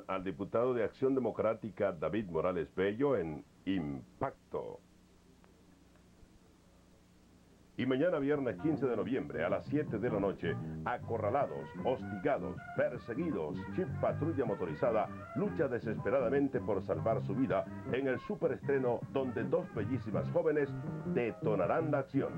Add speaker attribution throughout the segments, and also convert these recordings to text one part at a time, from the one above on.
Speaker 1: Al diputado de Acción Democrática David Morales Bello en Impacto. Y mañana viernes 15 de noviembre a las 7 de la noche, acorralados, hostigados, perseguidos, Chip Patrulla Motorizada lucha desesperadamente por salvar su vida en el superestreno donde dos bellísimas jóvenes detonarán la acción.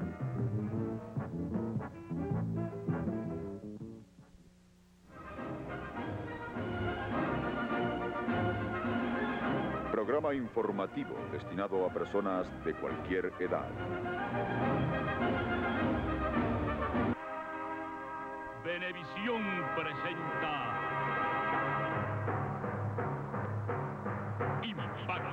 Speaker 2: Programa informativo destinado a personas de cualquier edad.
Speaker 3: Venevisión presenta Impacto.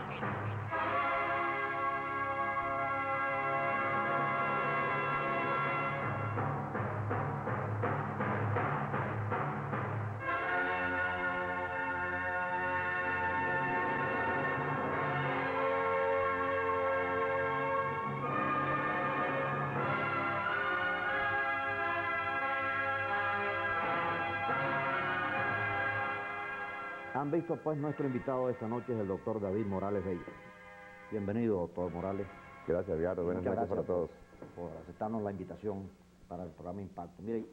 Speaker 4: Han visto pues nuestro invitado de esta noche es el doctor David Morales Bello. Bienvenido, doctor Morales.
Speaker 5: Gracias, Edgardo. Buenas noches para todos.
Speaker 4: Por aceptarnos la invitación para el programa Impacto. Mire,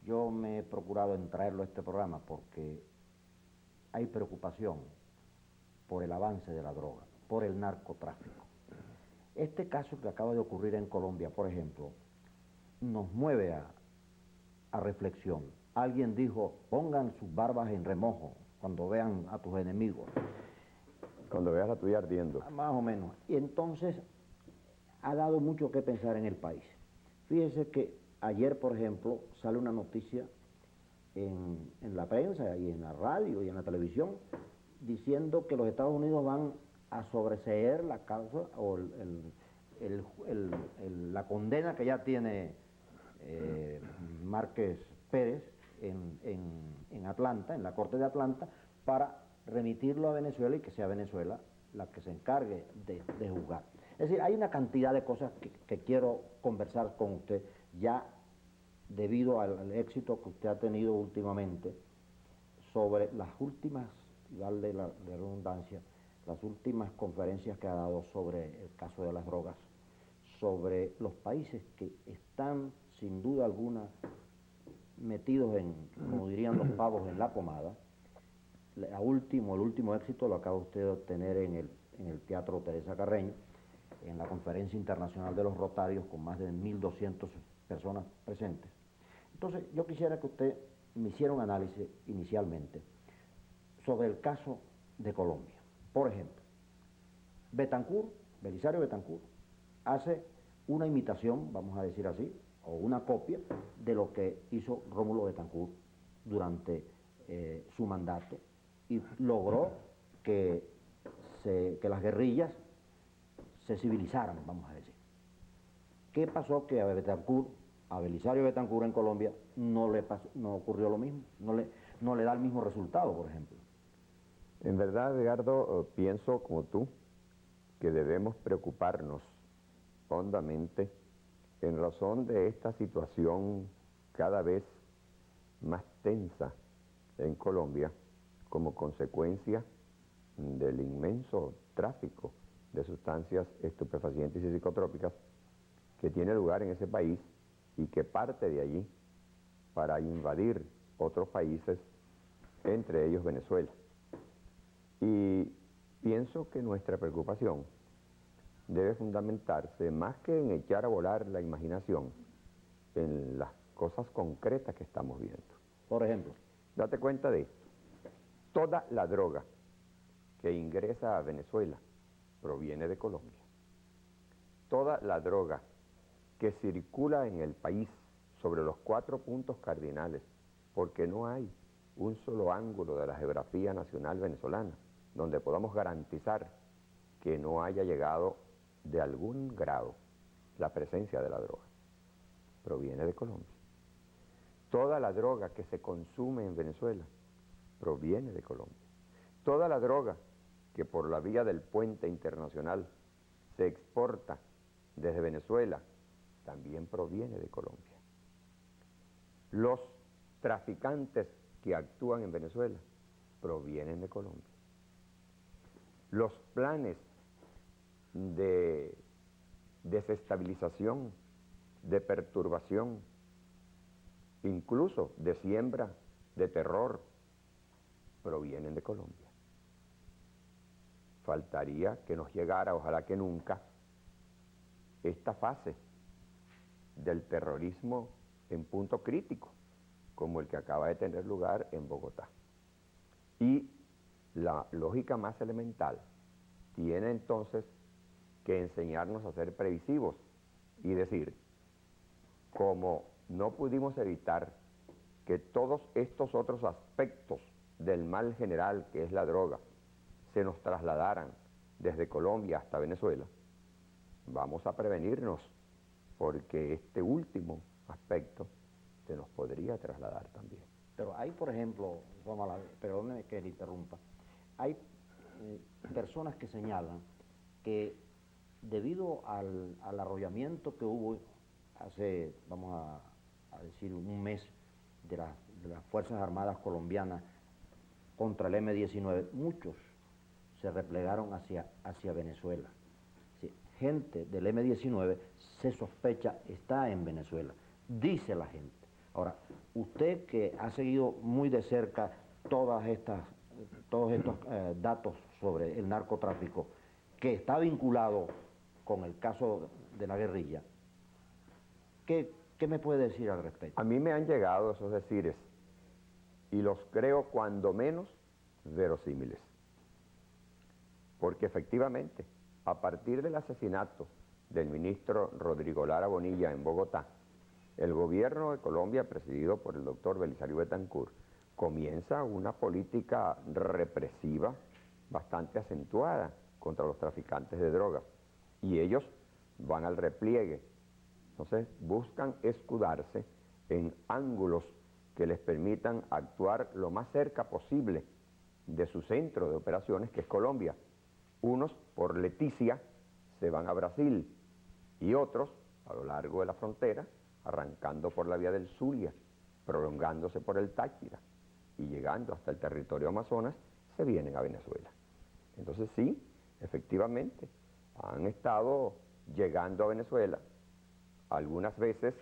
Speaker 4: yo me he procurado en traerlo a este programa porque hay preocupación por el avance de la droga, por el narcotráfico. Este caso que acaba de ocurrir en Colombia, por ejemplo, nos mueve a reflexión. Alguien dijo, pongan sus barbas en remojo cuando vean a tus enemigos.
Speaker 5: Cuando veas la tuya ardiendo.
Speaker 4: Más o menos. Y entonces ha dado mucho que pensar en el país. Fíjese que ayer, por ejemplo, sale una noticia en la prensa y en la radio y en la televisión diciendo que los Estados Unidos van a sobreseer la causa o la condena que ya tiene Márquez Pérez en Atlanta, en la Corte de Atlanta, para remitirlo a Venezuela y que sea Venezuela la que se encargue de juzgar. Es decir, hay una cantidad de cosas que quiero conversar con usted ya debido al éxito que usted ha tenido últimamente sobre las últimas, darle la redundancia, las últimas conferencias que ha dado sobre el caso de las drogas, sobre los países que están sin duda alguna metidos en, como dirían los pavos, en la pomada. El último éxito lo acaba usted de obtener en el Teatro Teresa Carreño, en la Conferencia Internacional de los Rotarios, con más de 1.200 personas presentes. Entonces, yo quisiera que usted me hiciera un análisis inicialmente sobre el caso de Colombia. Por ejemplo, Belisario Betancur, hace una imitación, vamos a decir así, o una copia de lo que hizo Rómulo Betancourt durante su mandato y logró que las guerrillas se civilizaran, vamos a decir. ¿Qué pasó? Que a Belisario Betancur en Colombia no ocurrió lo mismo, no le da el mismo resultado, por ejemplo.
Speaker 5: En verdad, Edgardo, pienso como tú que debemos preocuparnos hondamente en razón de esta situación cada vez más tensa en Colombia como consecuencia del inmenso tráfico de sustancias estupefacientes y psicotrópicas que tiene lugar en ese país y que parte de allí para invadir otros países, entre ellos Venezuela. Y pienso que nuestra preocupación debe fundamentarse más que en echar a volar la imaginación en las cosas concretas que estamos viendo.
Speaker 4: Por ejemplo,
Speaker 5: date cuenta de esto. Toda la droga que ingresa a Venezuela proviene de Colombia. Toda la droga que circula en el país sobre los 4 puntos cardinales, porque no hay un solo ángulo de la geografía nacional venezolana donde podamos garantizar que no haya llegado de algún grado la presencia de la droga, proviene de Colombia. Toda la droga que se consume en Venezuela proviene de Colombia. Toda la droga que por la vía del puente internacional se exporta desde Venezuela también proviene de Colombia. Los traficantes que actúan en Venezuela provienen de Colombia. Los planes de desestabilización, de perturbación, incluso de siembra de terror, provienen de Colombia. Faltaría que nos llegara, ojalá que nunca, esta fase del terrorismo en punto crítico, como el que acaba de tener lugar en Bogotá. Y la lógica más elemental tiene entonces que enseñarnos a ser previsivos y decir, como no pudimos evitar que todos estos otros aspectos del mal general, que es la droga, se nos trasladaran desde Colombia hasta Venezuela, vamos a prevenirnos, porque este último aspecto se nos podría trasladar también.
Speaker 4: Pero hay, por ejemplo, perdóneme que le interrumpa, hay personas que señalan que debido al arrollamiento que hubo hace, vamos a decir, un mes de las Fuerzas Armadas colombianas contra el M-19, muchos se replegaron hacia Venezuela. Sí, gente del M-19 se sospecha está en Venezuela, dice la gente. Ahora, usted que ha seguido muy de cerca todos estos datos sobre el narcotráfico, que está vinculado con el caso de la guerrilla, ¿qué me puede decir al respecto?
Speaker 5: A mí me han llegado esos decires y los creo cuando menos verosímiles. Porque efectivamente, a partir del asesinato del ministro Rodrigo Lara Bonilla en Bogotá, el gobierno de Colombia, presidido por el doctor Belisario Betancur, comienza una política represiva bastante acentuada contra los traficantes de drogas. Y ellos van al repliegue. Entonces buscan escudarse en ángulos que les permitan actuar lo más cerca posible de su centro de operaciones, que es Colombia. Unos por Leticia se van a Brasil y otros a lo largo de la frontera, arrancando por la vía del Zulia, prolongándose por el Táchira y llegando hasta el territorio Amazonas, se vienen a Venezuela. Entonces sí, efectivamente, han estado llegando a Venezuela algunas veces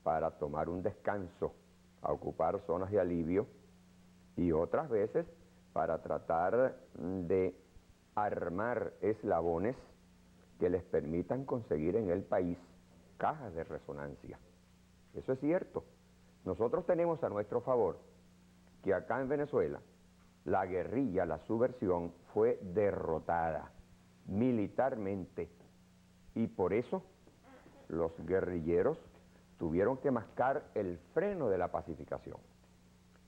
Speaker 5: para tomar un descanso, a ocupar zonas de alivio, y otras veces para tratar de armar eslabones que les permitan conseguir en el país cajas de resonancia. Eso es cierto. Nosotros tenemos a nuestro favor que acá en Venezuela la guerrilla, la subversión, fue derrotada militarmente, y por eso los guerrilleros tuvieron que mascar el freno de la pacificación.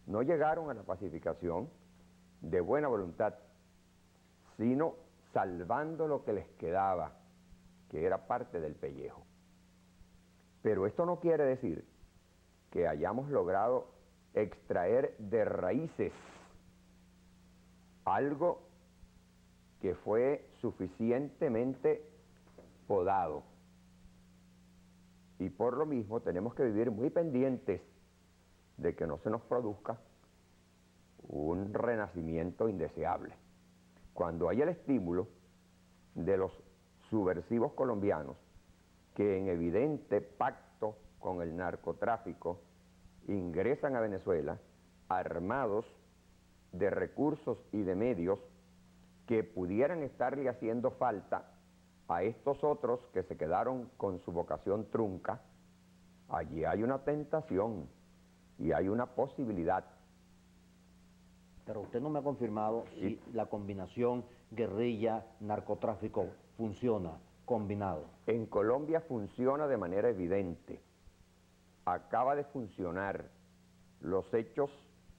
Speaker 5: No llegaron a la pacificación de buena voluntad, sino salvando lo que les quedaba, que era parte del pellejo. Pero esto no quiere decir que hayamos logrado extraer de raíces algo que fue suficientemente podado. Y por lo mismo tenemos que vivir muy pendientes de que no se nos produzca un renacimiento indeseable. Cuando hay el estímulo de los subversivos colombianos que en evidente pacto con el narcotráfico ingresan a Venezuela armados de recursos y de medios que pudieran estarle haciendo falta a estos otros que se quedaron con su vocación trunca, allí hay una tentación y hay una posibilidad.
Speaker 4: Pero usted no me ha confirmado si la combinación guerrilla-narcotráfico funciona combinado.
Speaker 5: En Colombia funciona de manera evidente. Acaba de funcionar. Los hechos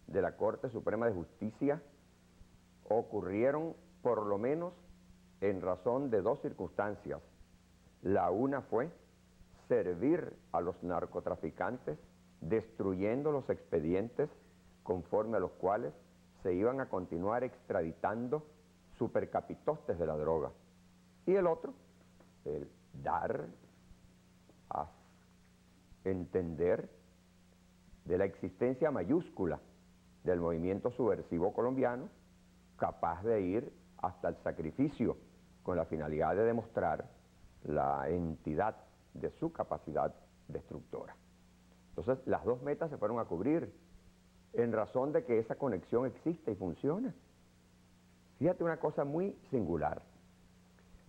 Speaker 5: de la Corte Suprema de Justicia ocurrieron por lo menos en razón de dos circunstancias. La una fue servir a los narcotraficantes destruyendo los expedientes conforme a los cuales se iban a continuar extraditando supercapitostes de la droga. Y el otro, el dar a entender de la existencia mayúscula del movimiento subversivo colombiano, capaz de ir hasta el sacrificio, con la finalidad de demostrar la entidad de su capacidad destructora. Entonces, las dos metas se fueron a cubrir en razón de que esa conexión existe y funciona. Fíjate una cosa muy singular.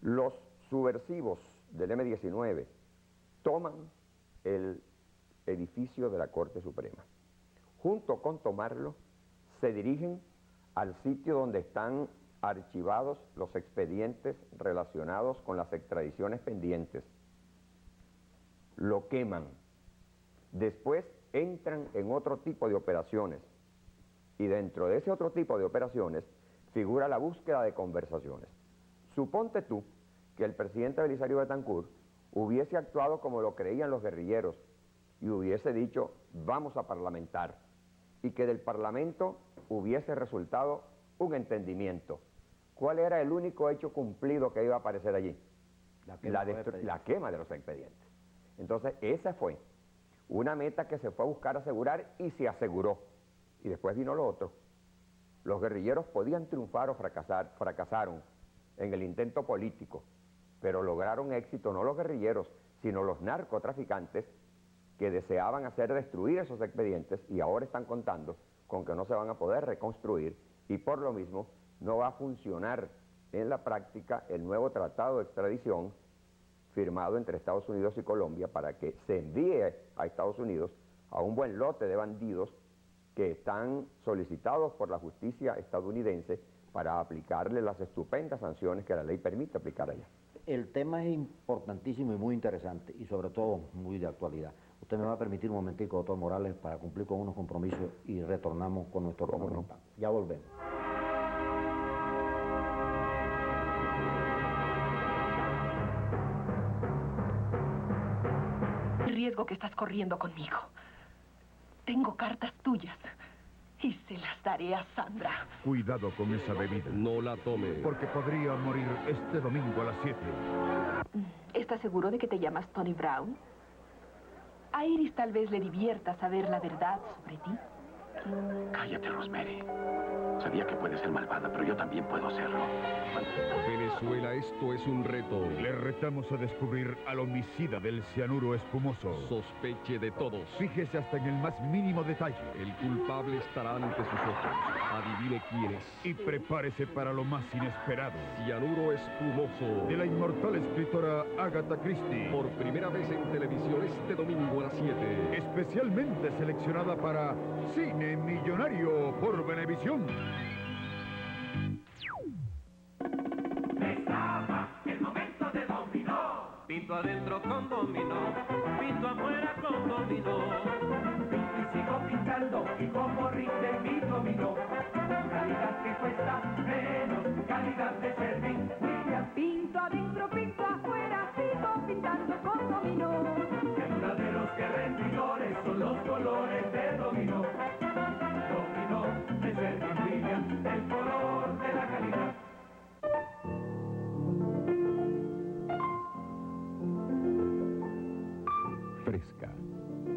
Speaker 5: Los subversivos del M-19 toman el edificio de la Corte Suprema. Junto con tomarlo, se dirigen al sitio donde están archivados los expedientes relacionados con las extradiciones pendientes. Lo queman. Después entran en otro tipo de operaciones. Y dentro de ese otro tipo de operaciones figura la búsqueda de conversaciones. Suponte tú que el presidente Belisario Betancur hubiese actuado como lo creían los guerrilleros y hubiese dicho, vamos a parlamentar, y que del parlamento hubiese resultado un entendimiento. ¿Cuál era el único hecho cumplido que iba a aparecer allí? La quema de los expedientes. Entonces, esa fue una meta que se fue a buscar asegurar y se aseguró. Y después vino lo otro. Los guerrilleros podían triunfar o fracasar, fracasaron en el intento político, pero lograron éxito no los guerrilleros, sino los narcotraficantes que deseaban hacer destruir esos expedientes y ahora están contando con que no se van a poder reconstruir y por lo mismo no va a funcionar en la práctica el nuevo tratado de extradición firmado entre Estados Unidos y Colombia para que se envíe a Estados Unidos a un buen lote de bandidos que están solicitados por la justicia estadounidense para aplicarle las estupendas sanciones que la ley permite aplicar allá.
Speaker 4: El tema es importantísimo y muy interesante y sobre todo muy de actualidad. Usted me va a permitir un momentico, doctor Morales, para cumplir con unos compromisos y retornamos con nuestro representante. Ya volvemos.
Speaker 6: El riesgo que estás corriendo conmigo. Tengo cartas tuyas y se las daré a Sandra.
Speaker 7: Cuidado con esa bebida.
Speaker 3: No la tome.
Speaker 7: Porque podría morir este domingo a las 7.
Speaker 6: ¿Estás seguro de que te llamas Tony Brown? A Iris tal vez le divierta saber la verdad sobre ti.
Speaker 8: Cállate, Rosemary. Sabía que puedes ser malvada, pero yo también puedo hacerlo.
Speaker 3: Venezuela, esto es un reto.
Speaker 7: Le retamos a descubrir al homicida del cianuro espumoso.
Speaker 3: Sospeche de todos.
Speaker 7: Fíjese hasta en el más mínimo detalle.
Speaker 3: El culpable estará ante sus ojos. Adivine quién es.
Speaker 7: Y prepárese para lo más inesperado.
Speaker 3: Cianuro espumoso.
Speaker 7: De la inmortal escritora Agatha Christie.
Speaker 3: Por primera vez en televisión este domingo a las 7.
Speaker 7: Especialmente seleccionada para Cine Millonario por Venevisión.
Speaker 9: El momento de dominó. Pinto adentro con dominó, pinto afuera con dominó. Pinto y sigo pintando y como rinde mi dominó. Calidad que cuesta menos, calidad de servicio.
Speaker 10: Pinto adentro, pinto afuera, sigo pintando con dominó.
Speaker 9: El duraderos que rendidores son los colores de dominó. Dominó es el que brilla, el color de la calidad.
Speaker 11: Fresca,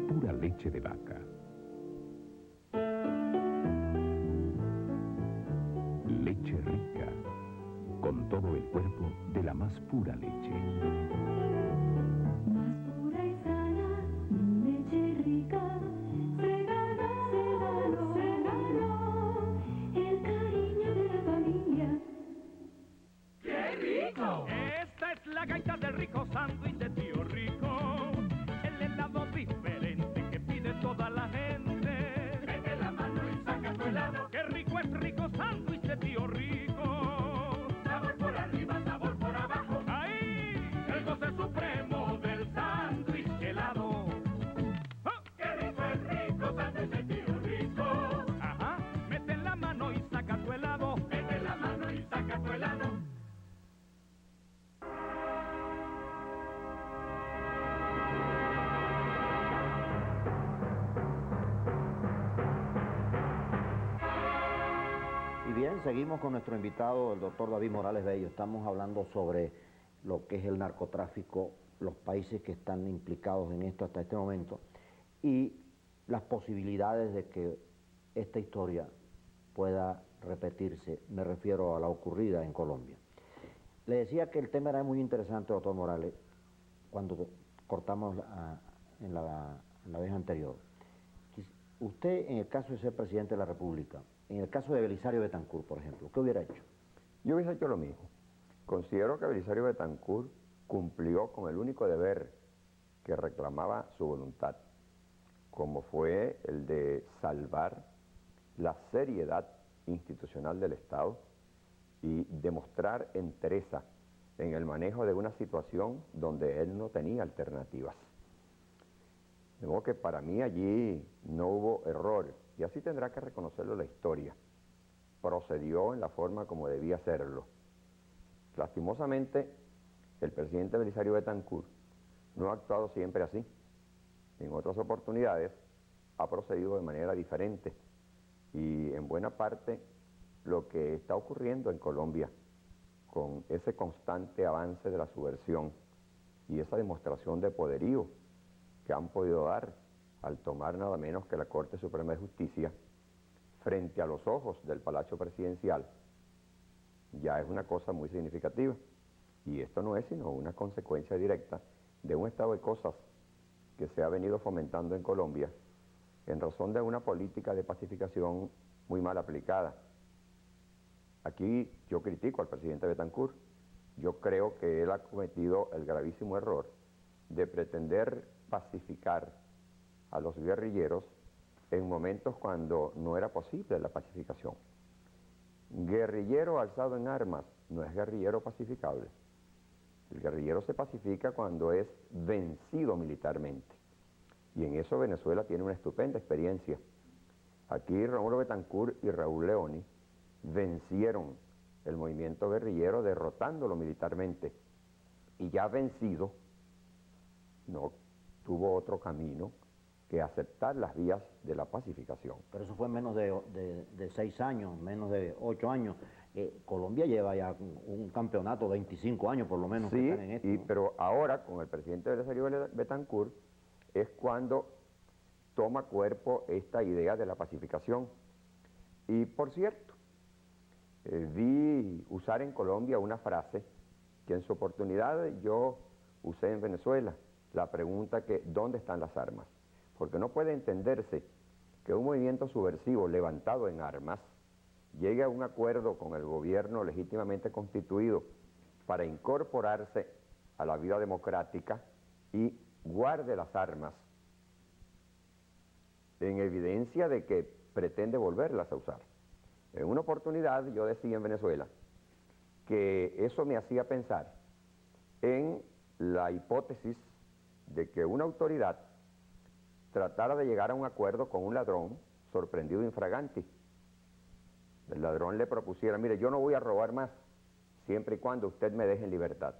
Speaker 11: pura leche de vaca. Leche rica, con todo el cuerpo de la más pura leche.
Speaker 10: Más pura y sana, leche rica, se ganó el cariño de la familia.
Speaker 9: ¡Qué rico!
Speaker 3: Esta es la gaita del rico sándwich de tío Rico. El helado diferente que pide toda la gente.
Speaker 9: Mete la mano y saca tu helado.
Speaker 3: ¡Qué rico es rico sándwich de tío Rico!
Speaker 9: Sabor por arriba, sabor por abajo.
Speaker 3: ¡Ahí! El goce supremo del sándwich helado. ¡Ah!
Speaker 9: ¡Qué rico es rico sándwich de tío Rico!
Speaker 3: Ajá, mete la mano y saca tu helado.
Speaker 9: Mete la mano y saca tu helado.
Speaker 4: Y bien, seguimos con nuestro invitado, el doctor David Morales Bello. Estamos hablando sobre lo que es el narcotráfico, los países que están implicados en esto hasta este momento y las posibilidades de que esta historia pueda repetirse, me refiero a la ocurrida en Colombia. Le decía que el tema era muy interesante, doctor Morales, cuando cortamos en la vez anterior. Usted, en el caso de ser presidente de la República, en el caso de Belisario Betancur, por ejemplo, ¿qué hubiera hecho?
Speaker 5: Yo hubiese hecho lo mismo. Considero que Belisario Betancur cumplió con el único deber que reclamaba su voluntad, como fue el de salvar la seriedad institucional del Estado y demostrar entereza en el manejo de una situación donde él no tenía alternativas. De modo que para mí allí no hubo error, y así tendrá que reconocerlo la historia. Procedió en la forma como debía hacerlo. Lastimosamente, el presidente Belisario Betancur no ha actuado siempre así. En otras oportunidades ha procedido de manera diferente, y en buena parte lo que está ocurriendo en Colombia, con ese constante avance de la subversión y esa demostración de poderío que han podido dar al tomar nada menos que la Corte Suprema de Justicia frente a los ojos del Palacio Presidencial, ya es una cosa muy significativa. Y esto no es sino una consecuencia directa de un estado de cosas que se ha venido fomentando en Colombia en razón de una política de pacificación muy mal aplicada. Aquí yo critico al presidente Betancur. Yo creo que él ha cometido el gravísimo error de pretender pacificar a los guerrilleros en momentos cuando no era posible la pacificación. Guerrillero alzado en armas no es guerrillero pacificable. El guerrillero se pacifica cuando es vencido militarmente. Y en eso Venezuela tiene una estupenda experiencia. Aquí Rómulo Betancourt y Raúl Leoni vencieron el movimiento guerrillero derrotándolo militarmente. Y ya vencido, no tuvo otro camino que aceptar las vías de la pacificación.
Speaker 4: Pero eso fue menos de 6 años, menos de 8 años. Colombia lleva ya un campeonato, 25 años por lo menos,
Speaker 5: sí,
Speaker 4: que están en esto, ¿no?
Speaker 5: Pero ahora con el presidente Belisario Betancur es cuando toma cuerpo esta idea de la pacificación. Y por cierto, vi usar en Colombia una frase que en su oportunidad yo usé en Venezuela, la pregunta que ¿dónde están las armas? Porque no puede entenderse que un movimiento subversivo levantado en armas llegue a un acuerdo con el gobierno legítimamente constituido para incorporarse a la vida democrática y guarde las armas en evidencia de que pretende volverlas a usar. En una oportunidad yo decía en Venezuela que eso me hacía pensar en la hipótesis de que una autoridad tratara de llegar a un acuerdo con un ladrón sorprendido infraganti. El ladrón le propusiera, mire, yo no voy a robar más, siempre y cuando usted me deje en libertad.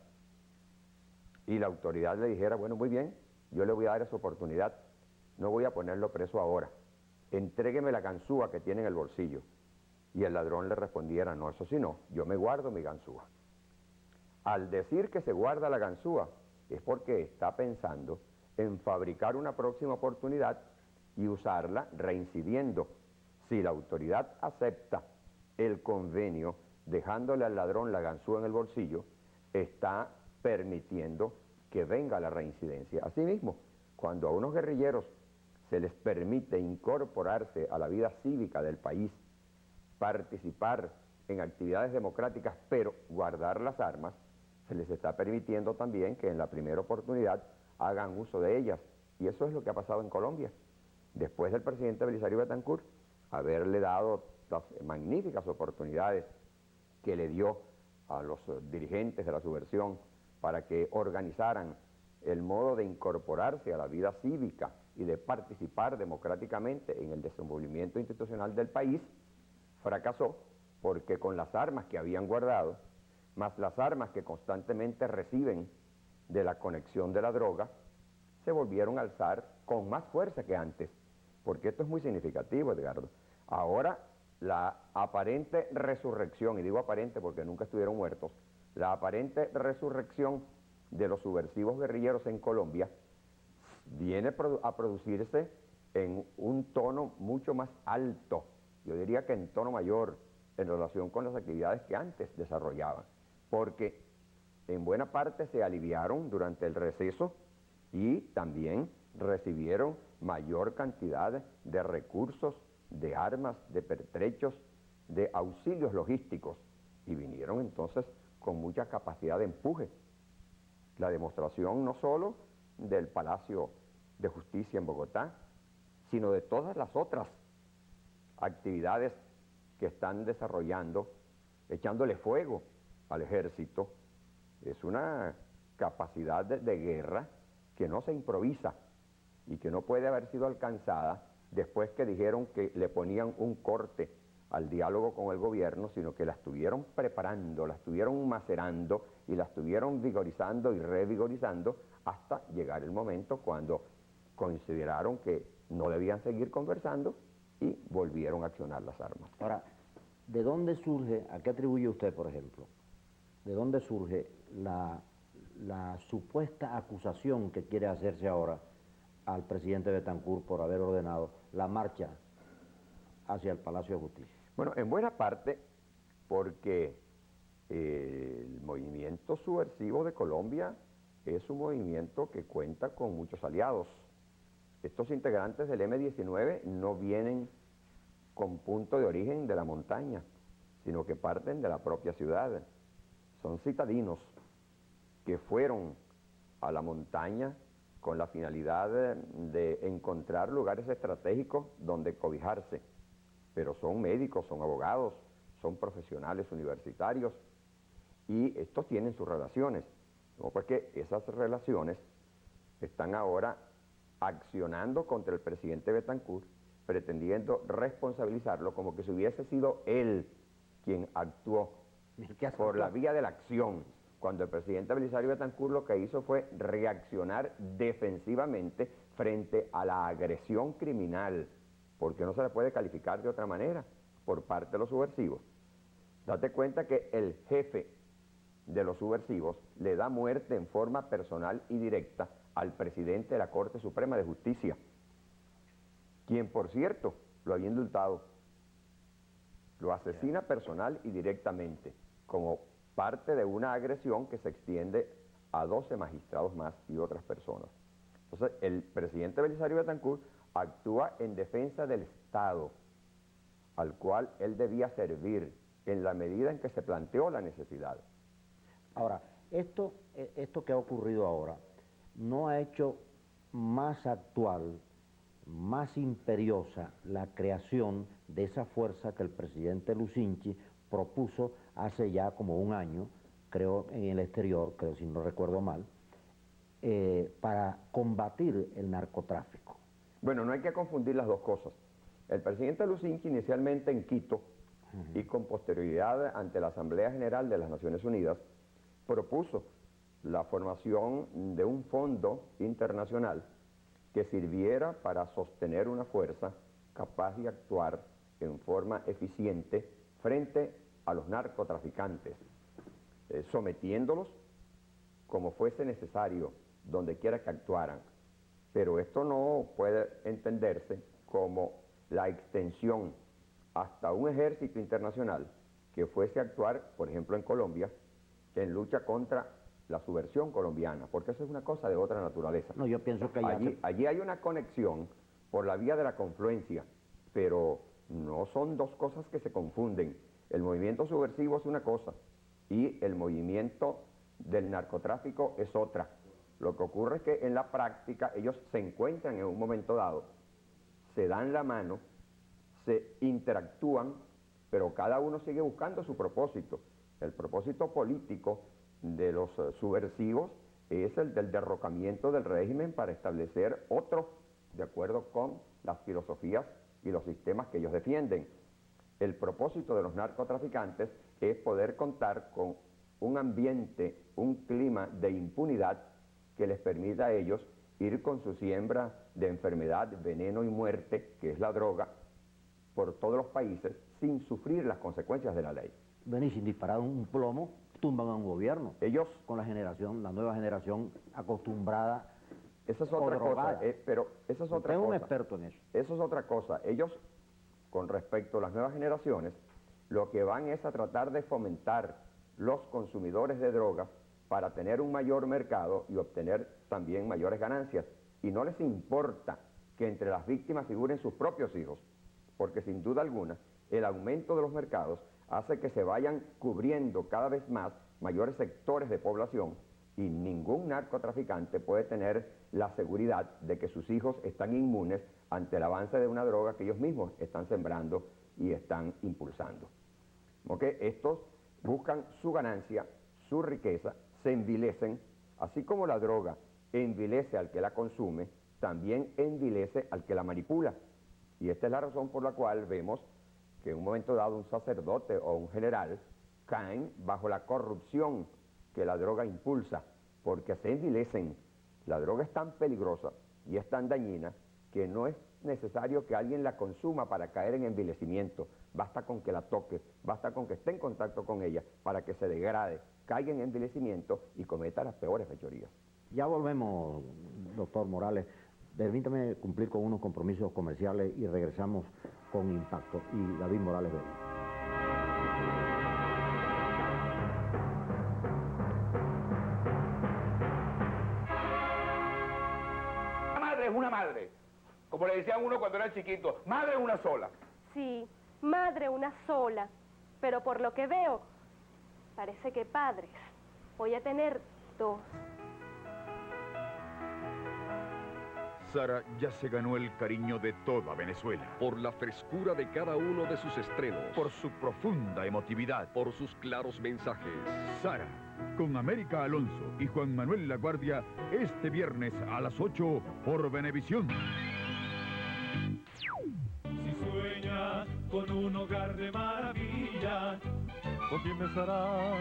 Speaker 5: Y la autoridad le dijera, bueno, muy bien, yo le voy a dar esa oportunidad, no voy a ponerlo preso ahora, entrégueme la ganzúa que tiene en el bolsillo. Y el ladrón le respondiera, no, eso sí no, yo me guardo mi ganzúa. Al decir que se guarda la ganzúa, es porque está pensando en fabricar una próxima oportunidad y usarla reincidiendo. Si la autoridad acepta el convenio, dejándole al ladrón la ganzúa en el bolsillo, está permitiendo que venga la reincidencia. Asimismo, cuando a unos guerrilleros se les permite incorporarse a la vida cívica del país, participar en actividades democráticas, pero guardar las armas, se les está permitiendo también que en la primera oportunidad hagan uso de ellas. Y eso es lo que ha pasado en Colombia. Después del presidente Belisario Betancur haberle dado las magníficas oportunidades que le dio a los dirigentes de la subversión para que organizaran el modo de incorporarse a la vida cívica y de participar democráticamente en el desenvolvimiento institucional del país, fracasó porque con las armas que habían guardado, más las armas que constantemente reciben de la conexión de la droga, se volvieron a alzar con más fuerza que antes. Porque esto es muy significativo, Edgardo. Ahora la aparente resurrección, y digo aparente porque nunca estuvieron muertos, la aparente resurrección de los subversivos guerrilleros en Colombia viene a producirse en un tono mucho más alto, yo diría que en tono mayor, en relación con las actividades que antes desarrollaban, porque en buena parte se aliviaron durante el receso y también recibieron mayor cantidad de recursos, de armas, de pertrechos, de auxilios logísticos, y vinieron entonces con mucha capacidad de empuje. La demostración no solo del Palacio de Justicia en Bogotá, sino de todas las otras actividades que están desarrollando, echándole fuego al ejército. Es una capacidad de guerra que no se improvisa y que no puede haber sido alcanzada después que dijeron que le ponían un corte al diálogo con el gobierno, sino que la estuvieron preparando, la estuvieron macerando y la estuvieron vigorizando y revigorizando hasta llegar el momento cuando consideraron que no debían seguir conversando y volvieron a accionar las armas.
Speaker 4: Ahora, ¿de dónde surge, a qué atribuye usted, por ejemplo, de dónde surge la supuesta acusación que quiere hacerse ahora al presidente Betancourt por haber ordenado la marcha hacia el Palacio de Justicia?
Speaker 5: Bueno, en buena parte porque el movimiento subversivo de Colombia es un movimiento que cuenta con muchos aliados. Estos integrantes del M-19 no vienen con punto de origen de la montaña, sino que parten de la propia ciudad. Son citadinos que fueron a la montaña con la finalidad de encontrar lugares estratégicos donde cobijarse, pero son médicos, son abogados, son profesionales universitarios, y estos tienen sus relaciones, ¿no? Porque esas relaciones están ahora accionando contra el presidente Betancourt, pretendiendo responsabilizarlo como que si hubiese sido él quien actuó por la vía de la acción, cuando el presidente Belisario Betancourt lo que hizo fue reaccionar defensivamente frente a la agresión criminal, porque no se le puede calificar de otra manera por parte de los subversivos. Date cuenta que el jefe de los subversivos le da muerte en forma personal y directa al presidente de la Corte Suprema de Justicia, quien, por cierto, lo había indultado. Lo asesina personal y directamente, como parte de una agresión que se extiende a 12 magistrados más y otras personas. Entonces, el presidente Belisario Betancourt actúa en defensa del Estado, al cual él debía servir en la medida en que se planteó la necesidad.
Speaker 4: Ahora, esto que ha ocurrido ahora no ha hecho más actual, más imperiosa la creación de esa fuerza que el presidente Lucinchi propuso hace ya como un año, creo, en el exterior, creo si no recuerdo mal, para combatir el narcotráfico.
Speaker 5: Bueno, no hay que confundir las dos cosas. El presidente Lucinchi, inicialmente en Quito y con posterioridad ante la Asamblea General de las Naciones Unidas, propuso la formación de un fondo internacional que sirviera para sostener una fuerza capaz de actuar en forma eficiente frente a los narcotraficantes, sometiéndolos como fuese necesario, donde quiera que actuaran. Pero esto no puede entenderse como la extensión hasta un ejército internacional que fuese a actuar, por ejemplo, en Colombia, en lucha contra la subversión colombiana, porque eso es una cosa de otra naturaleza.
Speaker 4: No, yo pienso que
Speaker 5: allí hay una conexión por la vía de la confluencia, pero no son dos cosas que se confunden. El movimiento subversivo es una cosa y el movimiento del narcotráfico es otra. Lo que ocurre es que en la práctica ellos se encuentran en un momento dado, se dan la mano, se interactúan, pero cada uno sigue buscando su propósito. El propósito político de los subversivos es el del derrocamiento del régimen para establecer otro, de acuerdo con las filosofías y los sistemas que ellos defienden. El propósito de los narcotraficantes es poder contar con un ambiente, un clima de impunidad que les permita a ellos ir con su siembra de enfermedad, veneno y muerte, que es la droga, por todos los países sin sufrir las consecuencias de la ley.
Speaker 4: Ven y sin disparar un plomo, tumban a un gobierno.
Speaker 5: Ellos,
Speaker 4: con la nueva generación acostumbrada
Speaker 5: Esa es
Speaker 4: o
Speaker 5: otra cosa,
Speaker 4: drogada.
Speaker 5: pero esa es otra
Speaker 4: Usted es un
Speaker 5: cosa.
Speaker 4: experto en eso.
Speaker 5: Eso es otra cosa. Ellos, con respecto a las nuevas generaciones, lo que van es a tratar de fomentar los consumidores de drogas para tener un mayor mercado y obtener también mayores ganancias. Y no les importa que entre las víctimas figuren sus propios hijos, porque sin duda alguna el aumento de los mercados hace que se vayan cubriendo cada vez más mayores sectores de población y ningún narcotraficante puede tener la seguridad de que sus hijos están inmunes ante el avance de una droga que ellos mismos están sembrando y están impulsando. ¿Ok? Estos buscan su ganancia, su riqueza, se envilecen, así como la droga envilece al que la consume, también envilece al que la manipula. Y esta es la razón por la cual vemos que en un momento dado un sacerdote o un general caen bajo la corrupción que la droga impulsa, porque se envilecen. La droga es tan peligrosa y es tan dañina que no es necesario que alguien la consuma para caer en envilecimiento. Basta con que la toque, basta con que esté en contacto con ella para que se degrade, caiga en envilecimiento y cometa las peores fechorías.
Speaker 4: Ya volvemos, doctor Morales. Permítame cumplir con unos compromisos comerciales y regresamos con Impacto y David Morales Bello.
Speaker 12: La madre es una madre. Como le decían uno cuando era chiquito, madre es una sola.
Speaker 13: Sí, madre una sola. Pero por lo que veo, parece que padres. Voy a tener 2.
Speaker 7: Sara ya se ganó el cariño de toda Venezuela.
Speaker 2: Por la frescura de cada uno de sus estrenos.
Speaker 7: Por su profunda emotividad.
Speaker 2: Por sus claros mensajes.
Speaker 7: Sara, con América Alonso y Juan Manuel Laguardia, este viernes a las 8 por Venevisión.
Speaker 3: Si sueñas con un hogar de maravilla, ¿con quién me estará?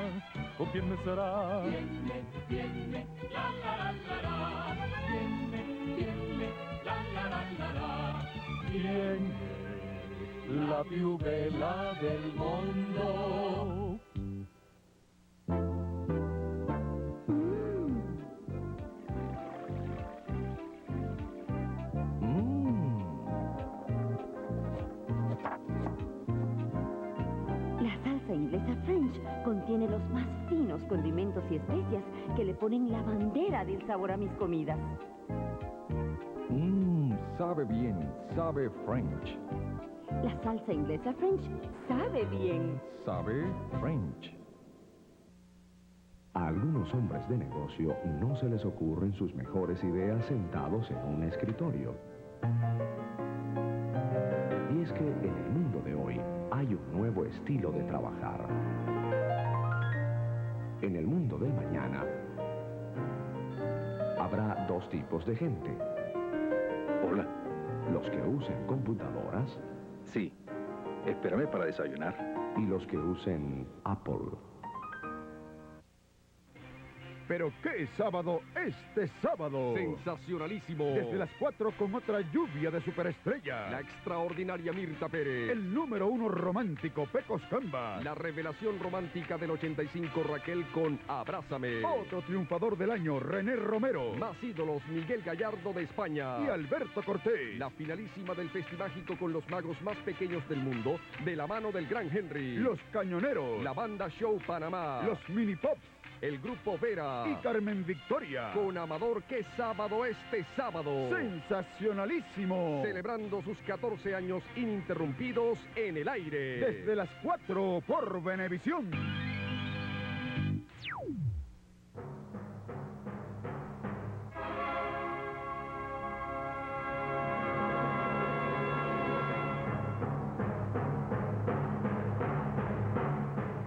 Speaker 3: ¿Con quién me estará? Viene, la la la la. Viene, la la la la. Viene la più bella del mundo.
Speaker 14: La salsa inglesa French contiene los más finos condimentos y especias que le ponen la bandera del sabor a mis comidas.
Speaker 11: Sabe bien, sabe French.
Speaker 14: La salsa inglesa French sabe bien.
Speaker 11: Sabe French.
Speaker 15: A algunos hombres de negocio no se les ocurren sus mejores ideas sentados en un escritorio. Y es que en el mundo de hoy hay un nuevo estilo de trabajar. En el mundo del mañana habrá 2 tipos de gente.
Speaker 2: Hola.
Speaker 15: Los que usen computadoras.
Speaker 2: Sí. Espérame para desayunar.
Speaker 15: Y los que usen Apple.
Speaker 7: Pero qué sábado este sábado.
Speaker 16: Sensacionalísimo.
Speaker 7: Desde las 4 con otra lluvia de superestrella.
Speaker 16: La extraordinaria Mirta Pérez.
Speaker 7: El número 1 romántico Pecos Camba.
Speaker 16: La revelación romántica del 85 Raquel con Abrázame.
Speaker 7: Otro triunfador del año René Romero.
Speaker 16: Más ídolos Miguel Gallardo de España.
Speaker 7: Y Alberto Cortés.
Speaker 16: La finalísima del Festimágico con los magos más pequeños del mundo de la mano del gran Henry.
Speaker 7: Los Cañoneros.
Speaker 16: La banda Show Panamá.
Speaker 7: Los Mini Pops.
Speaker 16: El grupo Vera.
Speaker 7: Y Carmen Victoria.
Speaker 16: Con Amador, qué sábado este sábado.
Speaker 7: Sensacionalísimo.
Speaker 16: Celebrando sus 14 años ininterrumpidos en el aire.
Speaker 7: Desde las 4 por Venevisión.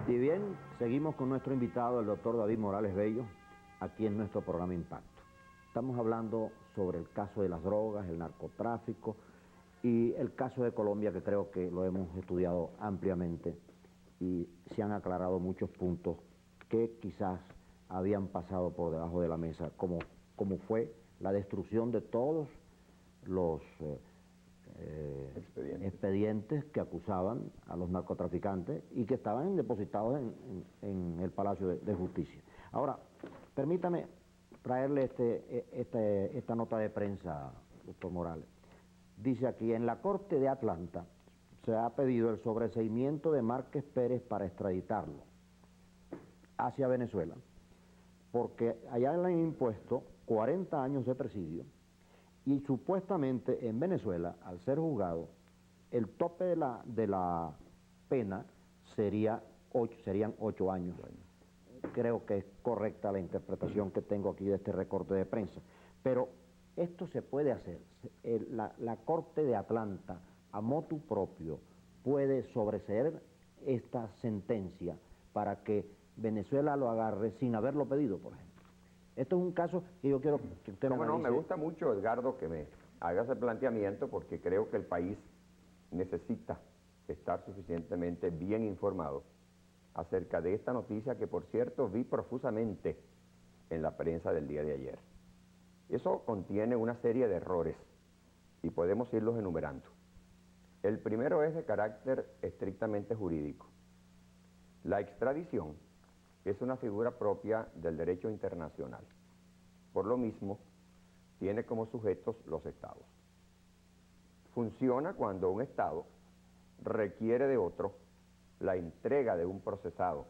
Speaker 4: Y bien, seguimos con nuestro invitado, el doctor David Morales Bello, aquí en nuestro programa Impacto. Estamos hablando sobre el caso de las drogas, el narcotráfico y el caso de Colombia, que creo que lo hemos estudiado ampliamente y se han aclarado muchos puntos que quizás habían pasado por debajo de la mesa, como fue la destrucción de todos los expedientes que acusaban a los narcotraficantes y que estaban depositados en el Palacio de Justicia. Ahora, permítame traerle esta nota de prensa, doctor Morales. Dice aquí, en la Corte de Atlanta se ha pedido el sobreseimiento de Márquez Pérez para extraditarlo hacia Venezuela, porque allá le han impuesto 40 años de presidio y supuestamente en Venezuela, al ser juzgado, el tope de la pena serían 8 años. Creo que es correcta la interpretación que tengo aquí de este recorte de prensa. Pero esto se puede hacer. La Corte de Atlanta, a motu propio, puede sobreseer esta sentencia para que Venezuela lo agarre sin haberlo pedido, por ejemplo. Esto es un caso que yo quiero que usted lo analice.
Speaker 5: Me gusta mucho, Edgardo, que me haga ese planteamiento, porque creo que el país necesita estar suficientemente bien informado acerca de esta noticia que, por cierto, vi profusamente en la prensa del día de ayer. Eso contiene una serie de errores y podemos irlos enumerando. El primero es de carácter estrictamente jurídico. La extradición es una figura propia del derecho internacional. Por lo mismo, tiene como sujetos los estados. Funciona cuando un estado requiere de otro la entrega de un procesado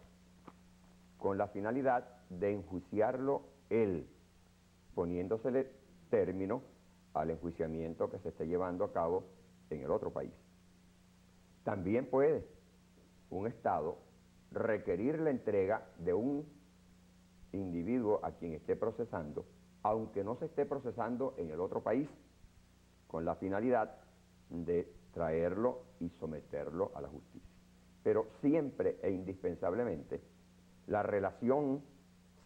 Speaker 5: con la finalidad de enjuiciarlo él, poniéndosele término al enjuiciamiento que se esté llevando a cabo en el otro país. También puede un estado requerir la entrega de un individuo a quien esté procesando, aunque no se esté procesando en el otro país, con la finalidad de traerlo y someterlo a la justicia. Pero siempre e indispensablemente la relación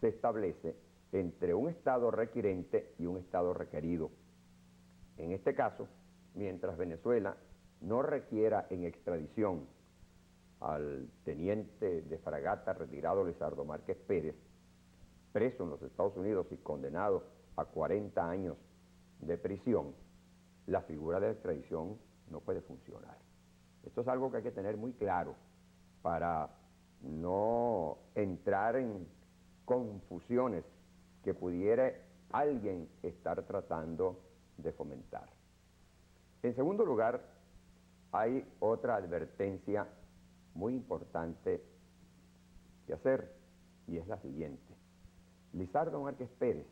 Speaker 5: se establece entre un estado requirente y un estado requerido. En este caso, mientras Venezuela no requiera en extradición al teniente de fragata retirado Lizardo Márquez Pérez, preso en los Estados Unidos y condenado a 40 años de prisión, la figura de la extradición no puede funcionar. Esto es algo que hay que tener muy claro para no entrar en confusiones que pudiera alguien estar tratando de fomentar. En segundo lugar, hay otra advertencia muy importante que hacer, y es la siguiente. Lizardo Márquez Pérez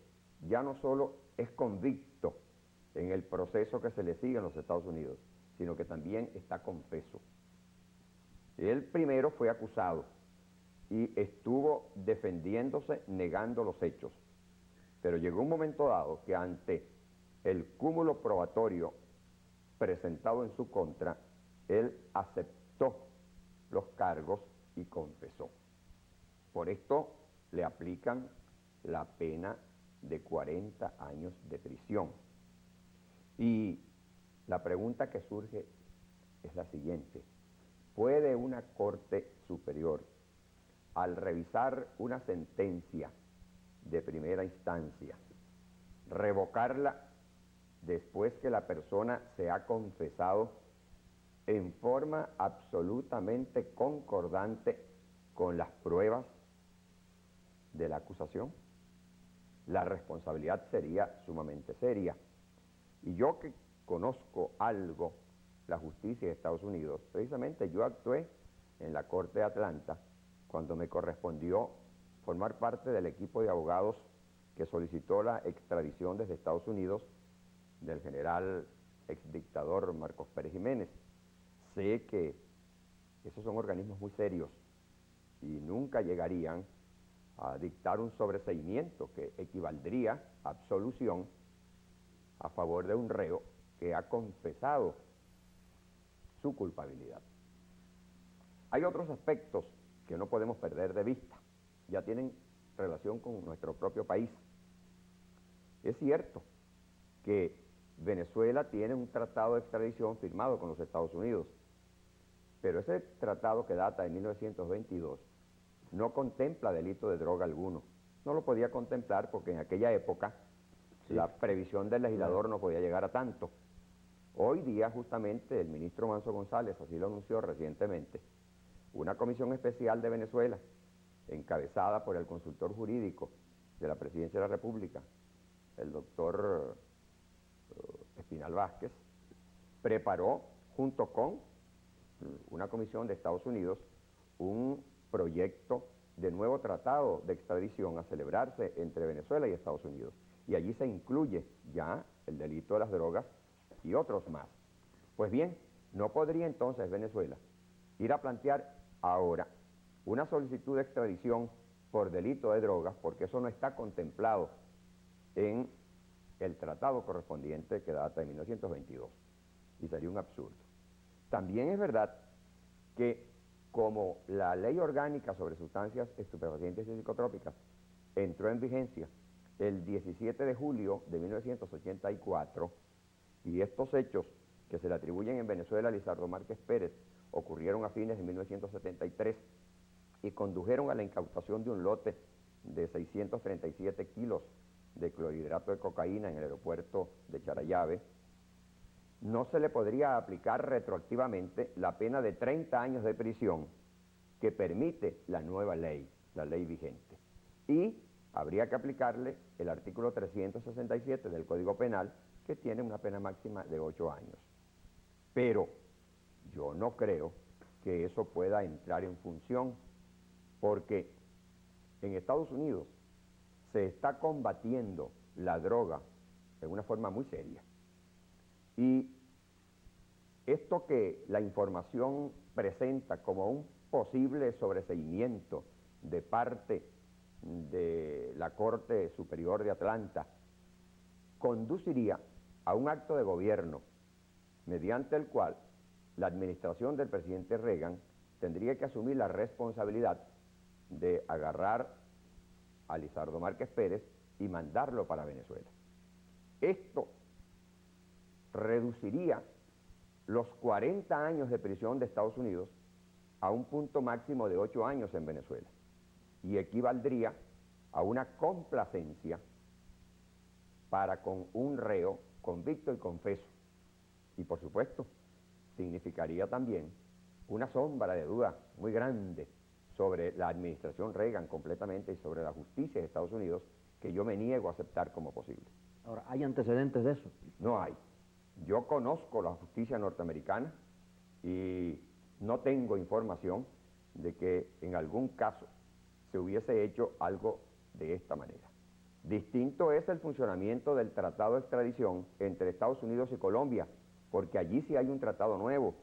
Speaker 5: ya no solo es convicto en el proceso que se le sigue en los Estados Unidos, sino que también está confeso. Él primero fue acusado y estuvo defendiéndose negando los hechos, pero llegó un momento dado que ante el cúmulo probatorio presentado en su contra, él aceptó los cargos y confesó. Por esto le aplican la pena de 40 años de prisión. Y la pregunta que surge es la siguiente: ¿puede una Corte Superior, al revisar una sentencia de primera instancia, revocarla después que la persona se ha confesado en forma absolutamente concordante con las pruebas de la acusación? La responsabilidad sería sumamente seria. Y yo que conozco algo la justicia de Estados Unidos, precisamente yo actué en la Corte de Atlanta cuando me correspondió formar parte del equipo de abogados que solicitó la extradición desde Estados Unidos del general exdictador Marcos Pérez Jiménez. Sé que esos son organismos muy serios y nunca llegarían a dictar un sobreseimiento que equivaldría a absolución a favor de un reo que ha confesado su culpabilidad. Hay otros aspectos que no podemos perder de vista, ya tienen relación con nuestro propio país. Es cierto que Venezuela tiene un tratado de extradición firmado con los Estados Unidos, pero ese tratado, que data de 1922, no contempla delito de droga alguno. No lo podía contemplar porque en aquella época la previsión del legislador no podía llegar a tanto. Hoy día, justamente, el ministro Manso González, así lo anunció recientemente, una comisión especial de Venezuela, encabezada por el consultor jurídico de la Presidencia de la República, el doctor Espinal Vázquez, preparó junto con una comisión de Estados Unidos un proyecto de nuevo tratado de extradición a celebrarse entre Venezuela y Estados Unidos. Y allí se incluye ya el delito de las drogas y otros más. Pues bien, no podría entonces Venezuela ir a plantear ahora una solicitud de extradición por delito de drogas, porque eso no está contemplado en el tratado correspondiente que data de 1922, y sería un absurdo. También es verdad que como la ley orgánica sobre sustancias estupefacientes y psicotrópicas entró en vigencia el 17 de julio de 1984, y estos hechos que se le atribuyen en Venezuela a Lizardo Márquez Pérez ocurrieron a fines de 1973 y condujeron a la incautación de un lote de 637 kilos de clorhidrato de cocaína en el aeropuerto de Charallave, no se le podría aplicar retroactivamente la pena de 30 años de prisión que permite la nueva ley, la ley vigente. Y habría que aplicarle el artículo 367 del Código Penal, que tiene una pena máxima de 8 años. Pero yo no creo que eso pueda entrar en función, porque en Estados Unidos se está combatiendo la droga de una forma muy seria. Y esto que la información presenta como un posible sobreseimiento de parte de la Corte Superior de Atlanta conduciría a un acto de gobierno mediante el cual la administración del presidente Reagan tendría que asumir la responsabilidad de agarrar a Lizardo Márquez Pérez y mandarlo para Venezuela. Esto reduciría los 40 años de prisión de Estados Unidos a un punto máximo de 8 años en Venezuela, y equivaldría a una complacencia para con un reo convicto y confeso. Y por supuesto, significaría también una sombra de duda muy grande sobre la administración Reagan completamente y sobre la justicia de Estados Unidos, que yo me niego a aceptar como posible.
Speaker 4: Ahora, ¿hay antecedentes de eso?
Speaker 5: No hay. Yo conozco la justicia norteamericana y no tengo información de que en algún caso se hubiese hecho algo de esta manera. Distinto es el funcionamiento del tratado de extradición entre Estados Unidos y Colombia, porque allí sí hay un tratado nuevo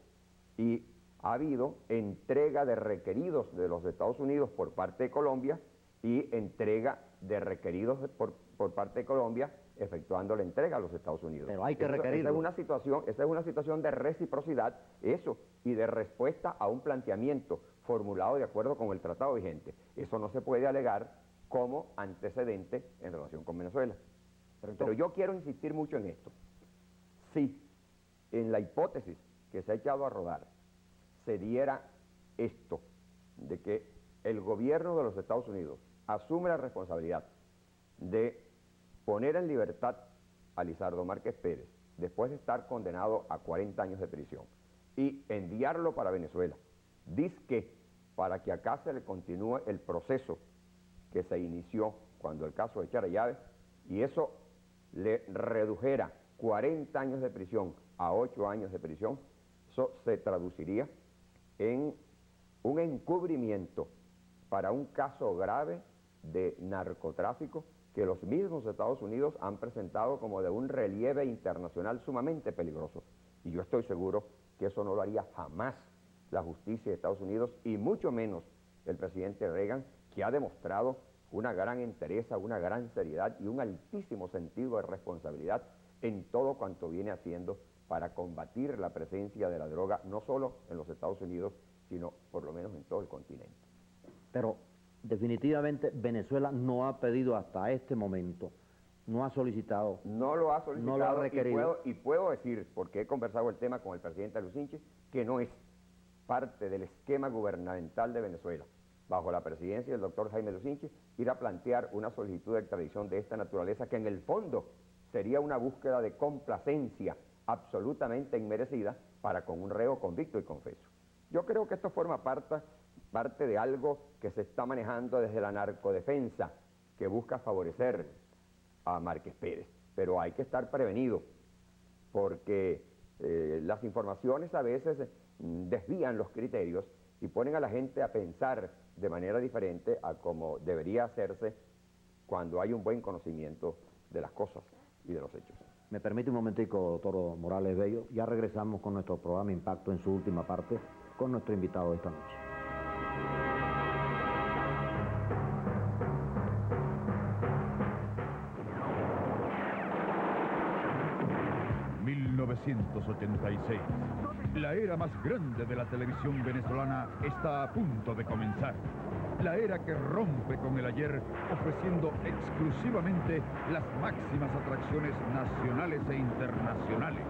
Speaker 5: y ha habido entrega de requeridos de los Estados Unidos por parte de Colombia y entrega de requeridos por parte de Colombia efectuando la entrega a los Estados Unidos.
Speaker 4: Pero hay que requerirlo.
Speaker 5: Esa es una situación de reciprocidad, eso, y de respuesta a un planteamiento formulado de acuerdo con el tratado vigente. Eso no se puede alegar como antecedente en relación con Venezuela. Pero yo quiero insistir mucho en esto. Si en la hipótesis que se ha echado a rodar se diera esto, de que el gobierno de los Estados Unidos asume la responsabilidad de poner en libertad a Lizardo Márquez Pérez después de estar condenado a 40 años de prisión y enviarlo para Venezuela, dizque para que acá se le continúe el proceso que se inició cuando el caso de Charallave, y eso le redujera 40 años de prisión a 8 años de prisión, eso se traduciría en un encubrimiento para un caso grave de narcotráfico que los mismos Estados Unidos han presentado como de un relieve internacional sumamente peligroso. Y yo estoy seguro que eso no lo haría jamás la justicia de Estados Unidos, y mucho menos el presidente Reagan, que ha demostrado una gran entereza, una gran seriedad y un altísimo sentido de responsabilidad en todo cuanto viene haciendo para combatir la presencia de la droga, no solo en los Estados Unidos, sino por lo menos en todo el continente.
Speaker 4: Pero definitivamente Venezuela no ha pedido hasta este momento, no ha solicitado.
Speaker 5: No lo ha solicitado,
Speaker 4: no lo ha requerido.
Speaker 5: Y puedo decir, porque he conversado el tema con el presidente Lucinchi, que no es parte del esquema gubernamental de Venezuela, bajo la presidencia del doctor Jaime Lucinchi, ir a plantear una solicitud de extradición de esta naturaleza, que en el fondo sería una búsqueda de complacencia absolutamente inmerecida para con un reo convicto y confeso. Yo creo que esto forma parte de algo que se está manejando desde la narcodefensa que busca favorecer a Márquez Pérez, pero hay que estar prevenido, porque las informaciones a veces desvían los criterios y ponen a la gente a pensar de manera diferente a como debería hacerse cuando hay un buen conocimiento de las cosas y de los hechos.
Speaker 4: Me permite un momentico, doctor Morales Bello, ya regresamos con nuestro programa Impacto en su última parte con nuestro invitado de esta noche.
Speaker 7: 1986. La era más grande de la televisión venezolana está a punto de comenzar. La era que rompe con el ayer, ofreciendo exclusivamente las máximas atracciones nacionales e internacionales.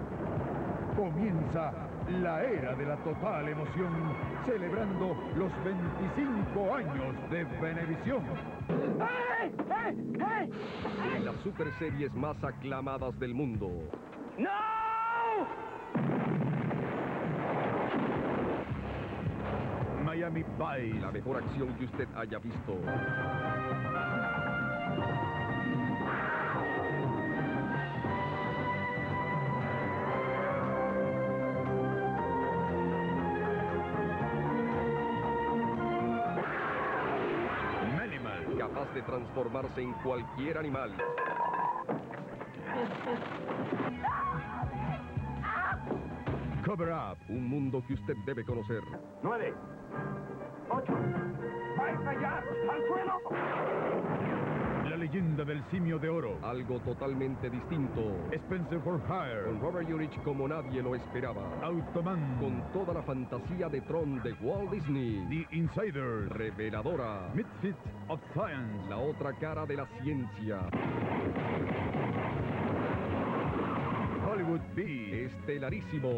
Speaker 7: Comienza la era de la total emoción, celebrando los 25 años de Venevisión.
Speaker 16: En las superseries más aclamadas del mundo.
Speaker 9: ¡No!
Speaker 7: Miami Vice.
Speaker 16: La mejor acción que usted haya visto.
Speaker 7: Manimal.
Speaker 16: Capaz de transformarse en cualquier animal.
Speaker 7: Cover Up.
Speaker 16: Un mundo que usted debe conocer.
Speaker 12: 9, 8, ¡vais allá! ¡Al suelo!
Speaker 7: La leyenda del simio de oro.
Speaker 16: Algo totalmente distinto.
Speaker 7: Spencer for Hire.
Speaker 16: Con Robert Urich como nadie lo esperaba.
Speaker 7: Automan.
Speaker 16: Con toda la fantasía de Tron de Walt Disney.
Speaker 7: The Insiders.
Speaker 16: Reveladora.
Speaker 7: Misfits of Science.
Speaker 16: La otra cara de la ciencia.
Speaker 7: Hollywood B.
Speaker 16: Estelarísimo.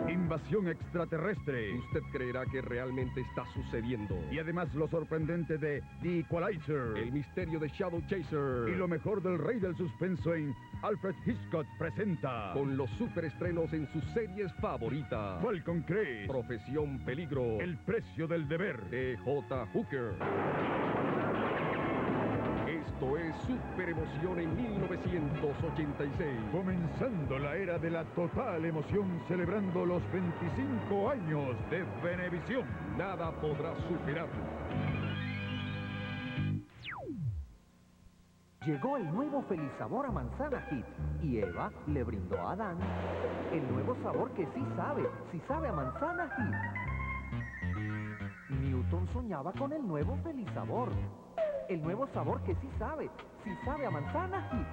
Speaker 7: Invasión extraterrestre.
Speaker 16: Usted creerá que realmente está sucediendo.
Speaker 7: Y además lo sorprendente de The Equalizer.
Speaker 16: El misterio de Shadow Chaser.
Speaker 7: Y lo mejor del rey del suspenso en Alfred Hitchcock presenta.
Speaker 16: Con los superestrenos en sus series favoritas.
Speaker 7: Falcon Crest.
Speaker 16: Profesión Peligro.
Speaker 7: El precio del deber.
Speaker 16: de J. Hooker. Esto es Super Emoción en 1986.
Speaker 7: Comenzando la era de la total emoción, celebrando los 25 años de Venevisión.
Speaker 16: Nada podrá superarlo.
Speaker 17: Llegó el nuevo feliz sabor a manzana hit y Eva le brindó a Adán el nuevo sabor que sí sabe a manzana hit. Newton soñaba con el nuevo feliz sabor. El nuevo sabor que sí sabe a manzana hit.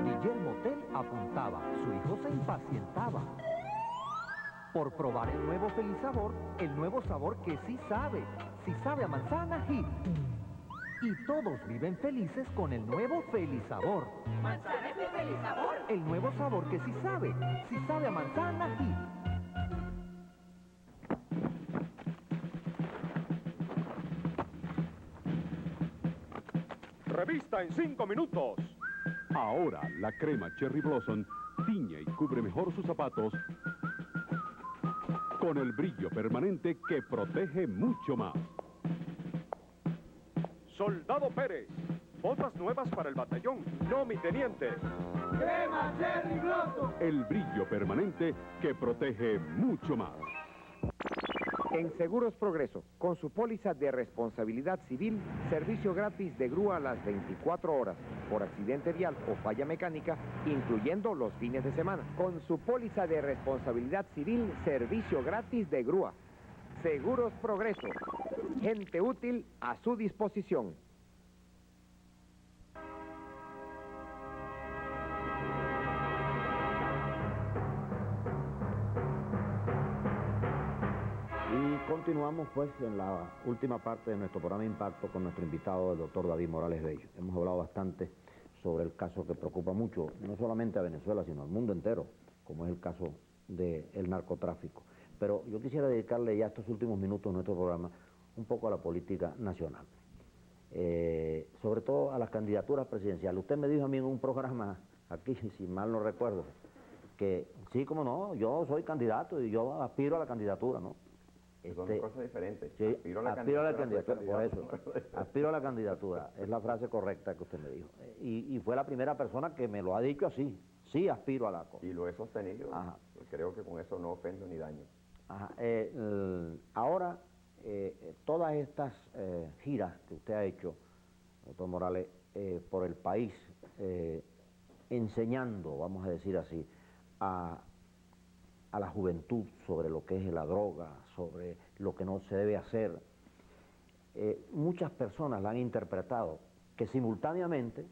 Speaker 17: Guillermo Tell apuntaba, su hijo se impacientaba por probar el nuevo feliz sabor, el nuevo sabor que sí sabe a manzana hit. Y todos viven felices con el nuevo feliz sabor.
Speaker 10: ¿Manzana es mi feliz sabor?
Speaker 17: El nuevo sabor que sí sabe a manzana hit.
Speaker 18: Revista en 5 minutos. Ahora la crema Cherry Blossom tiñe y cubre mejor sus zapatos con el brillo permanente que protege mucho más. Soldado Pérez, botas nuevas para el batallón. No, mi teniente.
Speaker 9: ¡Crema Cherry Blossom!
Speaker 18: El brillo permanente que protege mucho más.
Speaker 19: En Seguros Progreso, con su póliza de responsabilidad civil, servicio gratis de grúa a las 24 horas, por accidente vial o falla mecánica, incluyendo los fines de semana. Con su póliza de responsabilidad civil, servicio gratis de grúa. Seguros Progreso, gente útil a su disposición.
Speaker 4: Y continuamos pues en la última parte de nuestro programa Impacto con nuestro invitado, el doctor David Morales Bello. Hemos hablado bastante sobre el caso que preocupa mucho, no solamente a Venezuela, sino al mundo entero, como es el caso del narcotráfico. Pero yo quisiera dedicarle ya estos últimos minutos de nuestro programa un poco a la política nacional, sobre todo a las candidaturas presidenciales. Usted me dijo a mí en un programa aquí, si mal no recuerdo, que sí, como no, yo soy candidato y yo aspiro a la candidatura, ¿no?
Speaker 5: Son cosas diferentes.
Speaker 4: Sí,
Speaker 5: aspiro a la
Speaker 4: candidatura, por eso,
Speaker 5: candidato.
Speaker 4: aspiro a la candidatura, es la frase correcta que usted me dijo. Y fue la primera persona que me lo ha dicho así, sí aspiro a la cosa.
Speaker 5: Y lo he sostenido.
Speaker 4: Ajá.
Speaker 5: Creo que con eso no ofendo ni daño.
Speaker 4: Ajá. Ahora, todas estas giras que usted ha hecho, doctor Morales, por el país, enseñando, vamos a decir así, a la juventud sobre lo que es la droga, sobre lo que no se debe hacer. Muchas personas la han interpretado que simultáneamente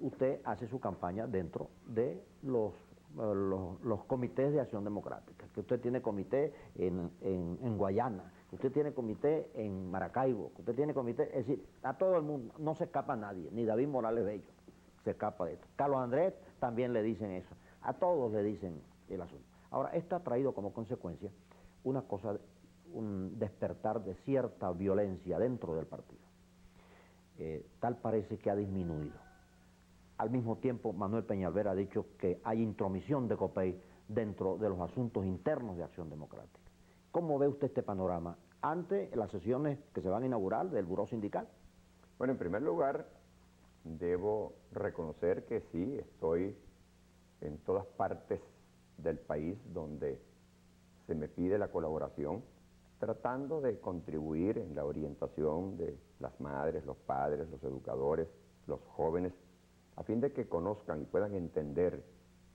Speaker 4: usted hace su campaña dentro de los comités de acción democrática, que usted tiene comité en Guayana, que usted tiene comité en Maracaibo, que usted tiene comité, es decir, a todo el mundo, no se escapa nadie, ni David Morales Bello se escapa de esto. Carlos Andrés también le dicen eso, a todos le dicen el asunto. Ahora, esto ha traído como consecuencia una cosa, un despertar de cierta violencia dentro del partido. Tal parece que ha disminuido. Al mismo tiempo, Manuel Peñalver ha dicho que hay intromisión de COPEI dentro de los asuntos internos de Acción Democrática. ¿Cómo ve usted este panorama ante las sesiones que se van a inaugurar del Buró Sindical?
Speaker 5: Bueno, en primer lugar, debo reconocer que sí, estoy en todas partes del país donde se me pide la colaboración, tratando de contribuir en la orientación de las madres, los padres, los educadores, los jóvenes, a fin de que conozcan y puedan entender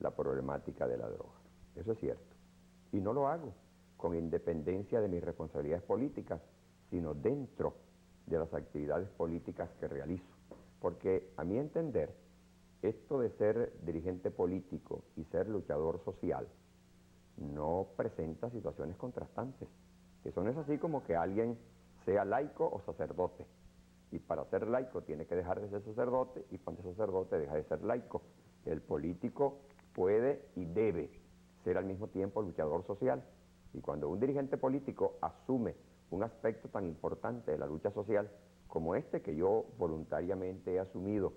Speaker 5: la problemática de la droga. Eso es cierto. Y no lo hago con independencia de mis responsabilidades políticas, sino dentro de las actividades políticas que realizo. Porque a mi entender, esto de ser dirigente político y ser luchador social no presenta situaciones contrastantes. Eso no es así como que alguien sea laico o sacerdote. Y para ser laico tiene que dejar de ser sacerdote, y cuando es sacerdote deja de ser laico. El político puede y debe ser al mismo tiempo luchador social. Y cuando un dirigente político asume un aspecto tan importante de la lucha social como este que yo voluntariamente he asumido,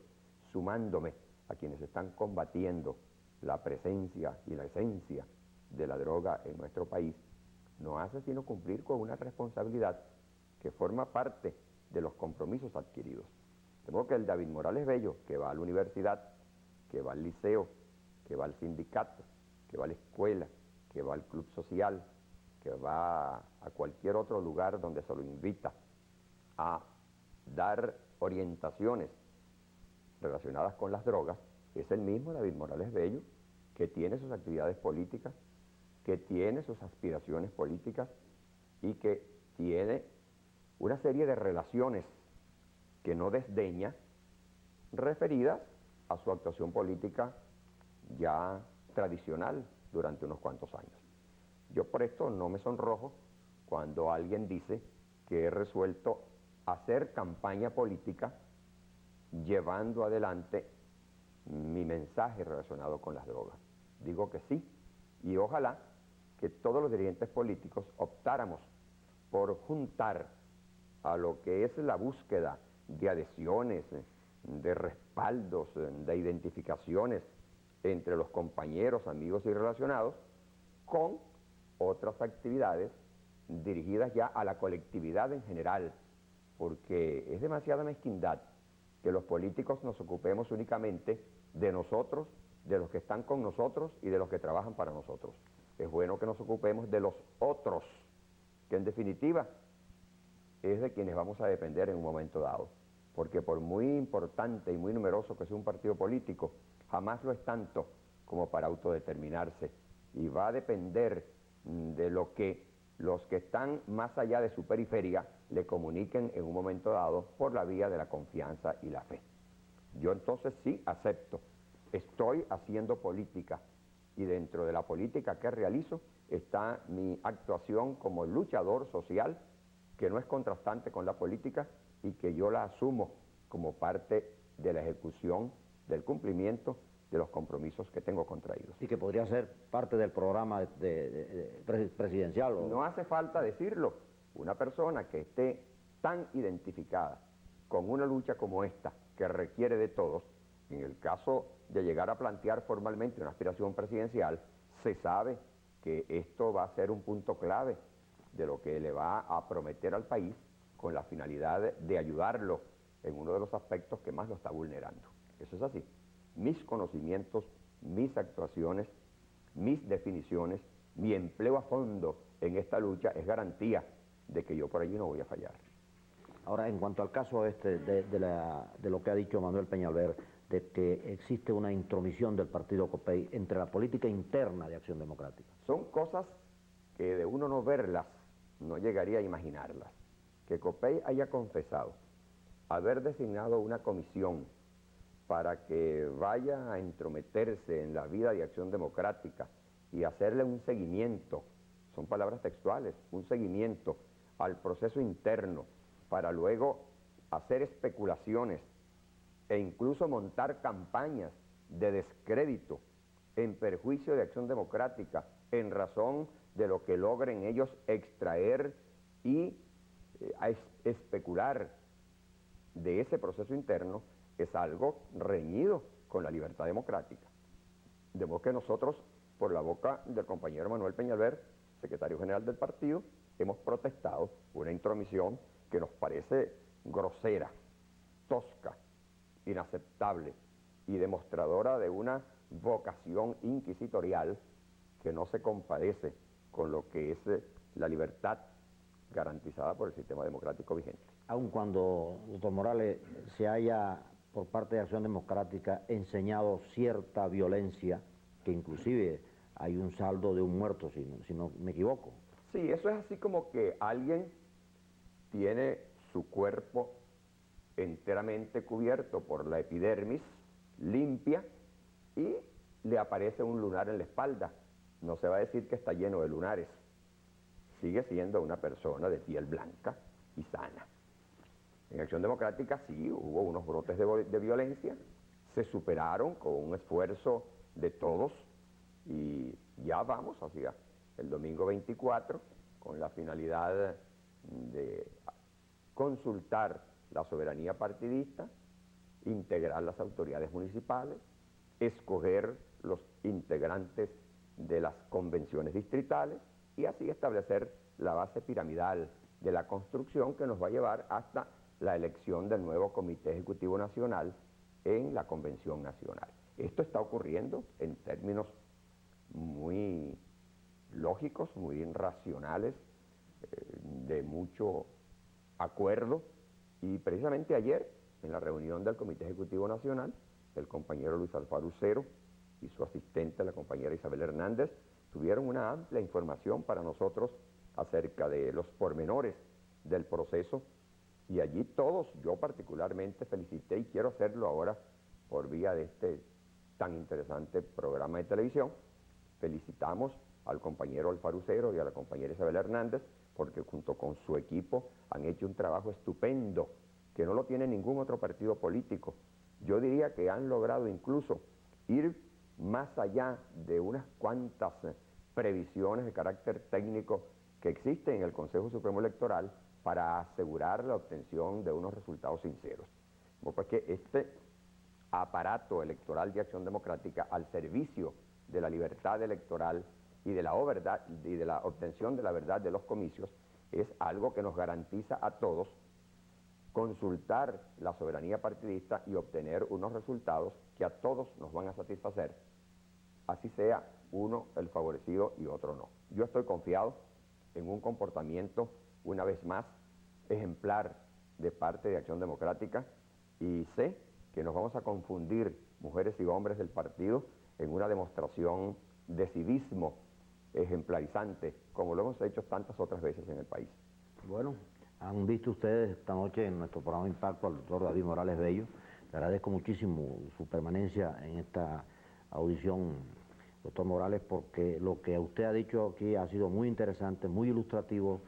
Speaker 5: sumándome a quienes están combatiendo la presencia y la esencia de la droga en nuestro país, no hace sino cumplir con una responsabilidad que forma parte de los compromisos adquiridos. De modo que el David Morales Bello, que va a la universidad, que va al liceo, que va al sindicato, que va a la escuela, que va al club social, que va a cualquier otro lugar donde se lo invita a dar orientaciones relacionadas con las drogas, es el mismo David Morales Bello que tiene sus actividades políticas, que tiene sus aspiraciones políticas y que tiene una serie de relaciones que no desdeña referidas a su actuación política ya tradicional durante unos cuantos años. Yo por esto no me sonrojo cuando alguien dice que he resuelto hacer campaña política llevando adelante mi mensaje relacionado con las drogas. Digo que sí, y ojalá que todos los dirigentes políticos optáramos por juntar a lo que es la búsqueda de adhesiones, de respaldos, de identificaciones entre los compañeros, amigos y relacionados, con otras actividades dirigidas ya a la colectividad en general, porque es demasiada mezquindad que los políticos nos ocupemos únicamente de nosotros, de los que están con nosotros y de los que trabajan para nosotros. Es bueno que nos ocupemos de los otros, que en definitiva es de quienes vamos a depender en un momento dado, porque por muy importante y muy numeroso que sea un partido político, jamás lo es tanto como para autodeterminarse, y va a depender de lo que los que están más allá de su periferia le comuniquen en un momento dado por la vía de la confianza y la fe. Yo entonces sí acepto, estoy haciendo política, y dentro de la política que realizo está mi actuación como luchador social, que no es contrastante con la política y que yo la asumo como parte de la ejecución, del cumplimiento de los compromisos que tengo contraídos.
Speaker 4: Y que podría ser parte del programa presidencial. ¿O?
Speaker 5: No hace falta decirlo. Una persona que esté tan identificada con una lucha como esta, que requiere de todos, en el caso de llegar a plantear formalmente una aspiración presidencial, se sabe que esto va a ser un punto clave de lo que le va a prometer al país con la finalidad de ayudarlo en uno de los aspectos que más lo está vulnerando. Eso es así. Mis conocimientos, mis actuaciones, mis definiciones, mi empleo a fondo en esta lucha es garantía de que yo por allí no voy a fallar.
Speaker 4: Ahora, en cuanto al caso de lo que ha dicho Manuel Peñalver, de que existe una intromisión del partido COPEI entre la política interna de Acción Democrática.
Speaker 5: Son cosas que de uno no verlas, no llegaría a imaginarlas. Que COPEI haya confesado haber designado una comisión para que vaya a entrometerse en la vida de Acción Democrática y hacerle un seguimiento, son palabras textuales, un seguimiento al proceso interno para luego hacer especulaciones e incluso montar campañas de descrédito en perjuicio de Acción Democrática en razón de lo que logren ellos extraer y especular de ese proceso interno, es algo reñido con la libertad democrática. De modo que nosotros, por la boca del compañero Manuel Peñalver, secretario general del partido, hemos protestado una intromisión que nos parece grosera, tosca, inaceptable y demostradora de una vocación inquisitorial que no se compadece con lo que es la libertad garantizada por el sistema democrático vigente.
Speaker 4: Aun cuando, doctor Morales, se haya por parte de Acción Democrática enseñado cierta violencia, que inclusive hay un saldo de un muerto, si no me equivoco.
Speaker 5: Sí, eso es así como que alguien tiene su cuerpo enteramente cubierto por la epidermis, limpia, y le aparece un lunar en la espalda. No se va a decir que está lleno de lunares. Sigue siendo una persona de piel blanca y sana. En Acción Democrática sí hubo unos brotes de violencia, se superaron con un esfuerzo de todos y ya vamos hacia el domingo 24 con la finalidad de consultar la soberanía partidista, integrar las autoridades municipales, escoger los integrantes de las convenciones distritales y así establecer la base piramidal de la construcción que nos va a llevar hasta la elección del nuevo Comité Ejecutivo Nacional en la Convención Nacional. Esto está ocurriendo en términos muy lógicos, muy racionales, de mucho acuerdo, y precisamente ayer, en la reunión del Comité Ejecutivo Nacional, el compañero Luis Alfaro Ucero y su asistente, la compañera Isabel Hernández, tuvieron una amplia información para nosotros acerca de los pormenores del proceso, y allí todos, yo particularmente felicité, y quiero hacerlo ahora por vía de este tan interesante programa de televisión, felicitamos al compañero Alfaro Ucero y a la compañera Isabel Hernández, porque junto con su equipo han hecho un trabajo estupendo, que no lo tiene ningún otro partido político. Yo diría que han logrado incluso ir más allá de unas cuantas previsiones de carácter técnico que existen en el Consejo Supremo Electoral para asegurar la obtención de unos resultados sinceros. Porque este aparato electoral de Acción Democrática al servicio de la libertad electoral y de la obtención de la verdad de los comicios es algo que nos garantiza a todos consultar la soberanía partidista y obtener unos resultados que a todos nos van a satisfacer, así sea uno el favorecido y otro no. Yo estoy confiado en un comportamiento, una vez más, ejemplar de parte de Acción Democrática, y sé que nos vamos a confundir, mujeres y hombres del partido, en una demostración de civismo ejemplarizante, como lo hemos hecho tantas otras veces en el país.
Speaker 4: Bueno, han visto ustedes esta noche en nuestro programa Impacto al doctor David Morales Bello. Le agradezco muchísimo su permanencia en esta audición, doctor Morales, porque lo que usted ha dicho aquí ha sido muy interesante, muy ilustrativo.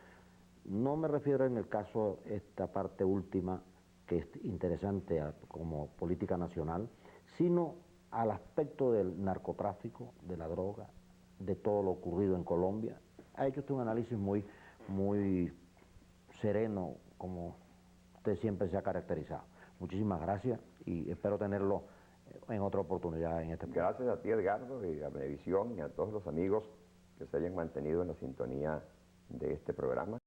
Speaker 4: No me refiero en el caso, esta parte última, que es interesante como política nacional, sino al aspecto del narcotráfico, de la droga, de todo lo ocurrido en Colombia. Ha hecho usted un análisis muy sereno, como usted siempre se ha caracterizado. Muchísimas gracias y espero tenerlo en otra oportunidad en este programa.
Speaker 5: Gracias a ti, Edgardo, y a Venevisión y a todos los amigos que se hayan mantenido en la sintonía de este programa.